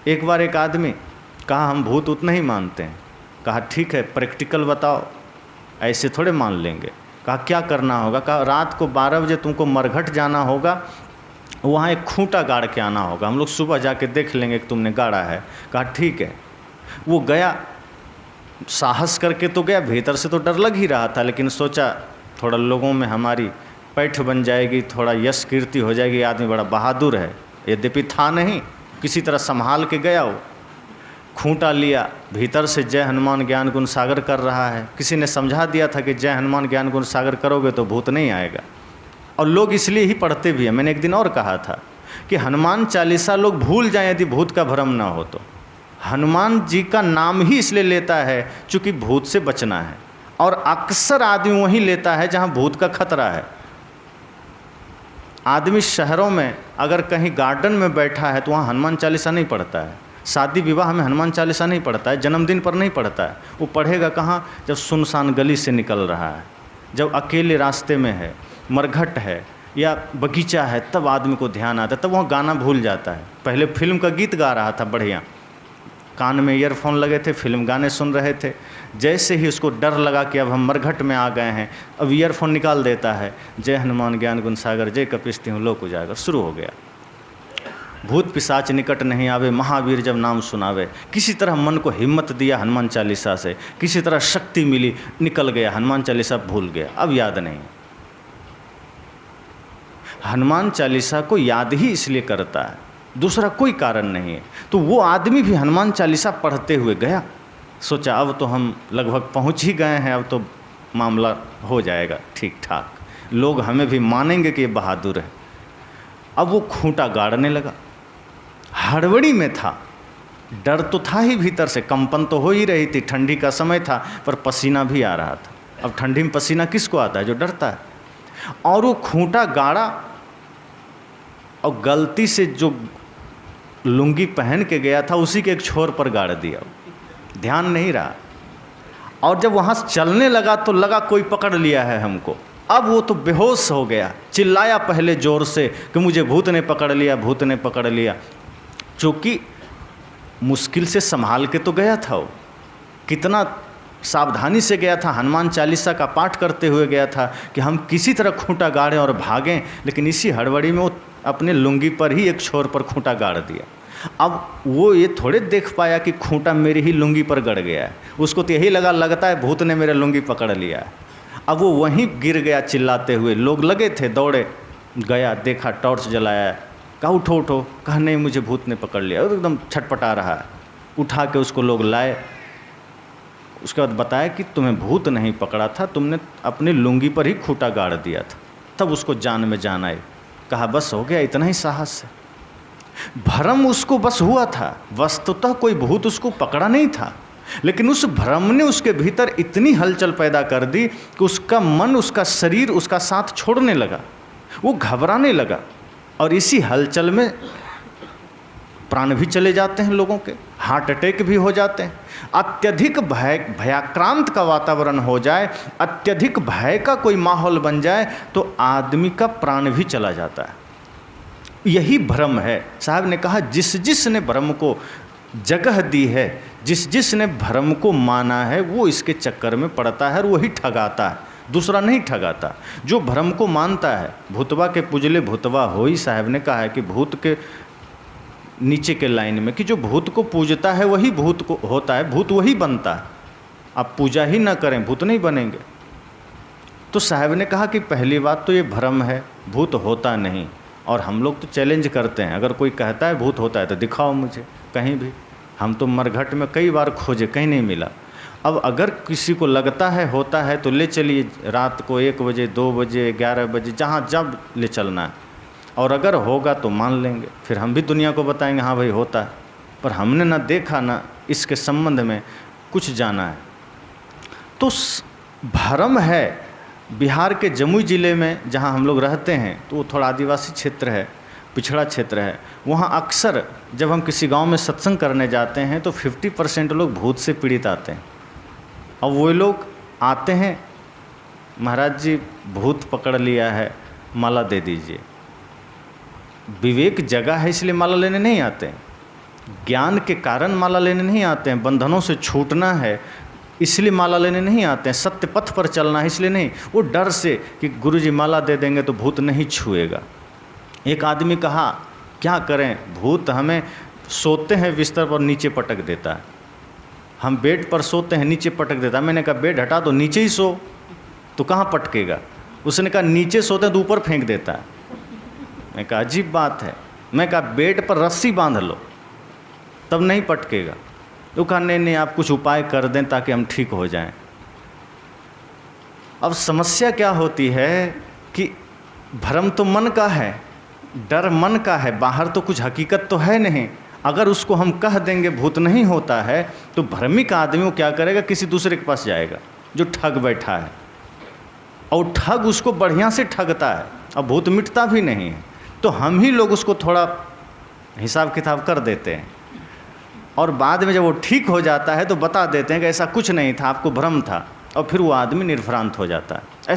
एक बार एक आदमी कहा हम भूत उतना ही मानते हैं। कहा ठीक है प्रैक्टिकल बताओ, ऐसे थोड़े मान लेंगे। कहा क्या करना होगा? कहा रात को 12 बजे तुमको मरघट जाना होगा, वहाँ एक खूंटा गाड़ के आना होगा, हम लोग सुबह जाके देख लेंगे कि तुमने गाड़ा है। कहा ठीक है। वो गया, साहस करके तो गया, भीतर से तो डर लग ही रहा था, लेकिन सोचा थोड़ा लोगों में हमारी पैठ बन जाएगी, थोड़ा यश कीर्ति हो जाएगी, आदमी बड़ा बहादुर है। यद्यपि था नहीं, किसी तरह संभाल के गया। वो खूंटा लिया, भीतर से जय हनुमान ज्ञान गुण सागर कर रहा है। किसी ने समझा दिया था कि जय हनुमान ज्ञान गुण सागर करोगे तो भूत नहीं आएगा, और लोग इसलिए ही पढ़ते भी हैं। मैंने एक दिन और कहा था कि हनुमान चालीसा लोग भूल जाएं यदि भूत का भ्रम ना हो तो। हनुमान जी का नाम ही इसलिए लेता है चूँकि भूत से बचना है, और अक्सर आदमी वहीं लेता है जहाँ भूत का खतरा है। आदमी शहरों में अगर कहीं गार्डन में बैठा है तो वहाँ हनुमान चालीसा नहीं पढ़ता है, शादी विवाह में हनुमान चालीसा नहीं पढ़ता है, जन्मदिन पर नहीं पढ़ता है। वो पढ़ेगा कहाँ? जब सुनसान गली से निकल रहा है, जब अकेले रास्ते में है, मरघट है या बगीचा है, तब आदमी को ध्यान आता है, तब वहाँ गाना भूल जाता है। पहले फिल्म का गीत गा रहा था बढ़िया, कान में ईयरफोन लगे थे, फिल्म गाने सुन रहे थे। जैसे ही उसको डर लगा कि अब हम मरघट में आ गए हैं, अब ईयरफोन निकाल देता है, जय हनुमान ज्ञान गुण सागर जय कपीस तिहुँ लोक उजागर, शुरू हो गया। भूत पिशाच निकट नहीं आवे, महावीर जब नाम सुनावे। किसी तरह मन को हिम्मत दिया हनुमान चालीसा से, किसी तरह शक्ति मिली, निकल गया, हनुमान चालीसा भूल गया, अब याद नहीं। हनुमान चालीसा को याद ही इसलिए करता है, दूसरा कोई कारण नहीं है। तो वो आदमी भी हनुमान चालीसा पढ़ते हुए गया, सोचा अब तो हम लगभग पहुंच ही गए हैं, अब तो मामला हो जाएगा ठीक ठाक, लोग हमें भी मानेंगे कि ये बहादुर है। अब वो खूंटा गाड़ने लगा, हड़बड़ी में था, डर तो था ही भीतर से, कंपन तो हो ही रही थी, ठंडी का समय था, पर पसीना भी आ रहा था। अब ठंडी में पसीना किसको आता है? जो डरता है। और वो खूंटा गाड़ा और गलती से जो लुंगी पहन के गया था उसी के एक छोर पर गाड़ दिया, ध्यान नहीं रहा। और जब वहाँ चलने लगा तो लगा कोई पकड़ लिया है हमको। अब वो तो बेहोश हो गया, चिल्लाया पहले ज़ोर से कि मुझे भूत ने पकड़ लिया, भूत ने पकड़ लिया। चूँकि मुश्किल से संभाल के तो गया था, वो कितना सावधानी से गया था, हनुमान चालीसा का पाठ करते हुए गया था कि हम किसी तरह खूंटा गाड़ें और भागें, लेकिन इसी हड़बड़ी में वो अपने लुंगी पर ही एक छोर पर खूंटा गाड़ दिया। अब वो ये थोड़े देख पाया कि खूंटा मेरी ही लुंगी पर गड़ गया है, उसको तो यही लगता है भूत ने मेरा लुंगी पकड़ लिया है। अब वो वहीं गिर गया चिल्लाते हुए, लोग लगे थे, दौड़े, गया, देखा, टॉर्च जलाया, कहा उठो उठो, कहा नहीं मुझे भूत ने पकड़ लिया, और एकदम छटपटा रहा है। उठा के उसको लोग लाए, उसके बाद बताया कि तुम्हें भूत नहीं पकड़ा था, तुमने अपनी लुंगी पर ही खूंटा गाड़ दिया था। तब उसको जान में जान आई, कहा बस हो गया, इतना ही साहस है। भ्रम उसको बस हुआ था, वस्तुतः कोई भूत उसको पकड़ा नहीं था, लेकिन उस भ्रम ने उसके भीतर इतनी हलचल पैदा कर दी कि उसका मन, उसका शरीर उसका साथ छोड़ने लगा, वो घबराने लगा, और इसी हलचल में प्राण भी चले जाते हैं लोगों के, हार्ट अटैक भी हो जाते हैं। अत्यधिक भयाक्रांत का वातावरण हो जाए, अत्यधिक भय का कोई माहौल बन जाए तो आदमी का प्राण भी चला जाता है। यही भ्रम है। साहब ने कहा जिस जिस ने भ्रम को जगह दी है, जिस जिस ने भ्रम को माना है, वो इसके चक्कर में पड़ता है और वही ठगाता है, दूसरा नहीं ठगाता। जो भ्रम को मानता है, भूतवा के पुजले भूतवा होई, साहब ने कहा है कि भूत के नीचे के लाइन में कि जो भूत को पूजता है वही भूत को होता है, भूत वही बनता है। आप पूजा ही ना करें, भूत नहीं बनेंगे। तो साहब ने कहा कि पहली बात तो ये भ्रम है, भूत होता नहीं। और हम लोग तो चैलेंज करते हैं, अगर कोई कहता है भूत होता है तो दिखाओ मुझे कहीं भी। हम तो मरघट में कई बार खोजे, कहीं नहीं मिला। अब अगर किसी को लगता है होता है तो ले चलिए, रात को 1 बजे, 2 बजे, 11 बजे, जहाँ जब ले चलना है, और अगर होगा तो मान लेंगे, फिर हम भी दुनिया को बताएंगे हाँ भाई होता है। पर हमने ना देखा, ना इसके संबंध में कुछ जाना है। तो भ्रम है। बिहार के जमुई ज़िले में जहाँ हम लोग रहते हैं, तो वो थोड़ा आदिवासी क्षेत्र है, पिछड़ा क्षेत्र है। वहाँ अक्सर जब हम किसी गांव में सत्संग करने जाते हैं तो 50% लोग भूत से पीड़ित आते हैं। अब वो लोग आते हैं, महाराज जी भूत पकड़ लिया है, माला दे दीजिए। विवेक जगह है इसलिए माला लेने नहीं आते हैं। ज्ञान के कारण माला लेने नहीं आते हैं, बंधनों से छूटना है इसलिए माला लेने नहीं आते हैं, सत्य पथ पर चलना है इसलिए नहीं। वो डर से कि गुरुजी माला दे देंगे तो भूत नहीं छुएगा। एक आदमी कहा क्या करें, भूत हमें सोते हैं बिस्तर पर नीचे पटक देता है, हम बेड पर सोते हैं नीचे पटक देता है। मैंने कहा बेड हटा दो, नीचे ही सो, तो कहाँ पटकेगा। उसने कहा नीचे सोते हैं तो ऊपर फेंक देता है। मैं कहा अजीब बात है। मैं कहा बेड पर रस्सी बांध लो तब नहीं पटकेगा। तो कहा नहीं आप कुछ उपाय कर दें ताकि हम ठीक हो जाएं। अब समस्या क्या होती है कि भ्रम तो मन का है, डर मन का है, बाहर तो कुछ हकीकत तो है नहीं। अगर उसको हम कह देंगे भूत नहीं होता है तो भ्रमिक आदमी वो क्या करेगा, किसी दूसरे के पास जाएगा जो ठग बैठा है, और ठग उसको बढ़िया से ठगता है और भूत मिटता भी नहीं है। तो हम ही लोग उसको थोड़ा हिसाब किताब कर देते हैं और बाद में जब वो ठीक हो जाता है तो बता देते हैं कि ऐसा कुछ नहीं था, आपको भ्रम था, और फिर वो आदमी निर्भ्रांत हो जाता है।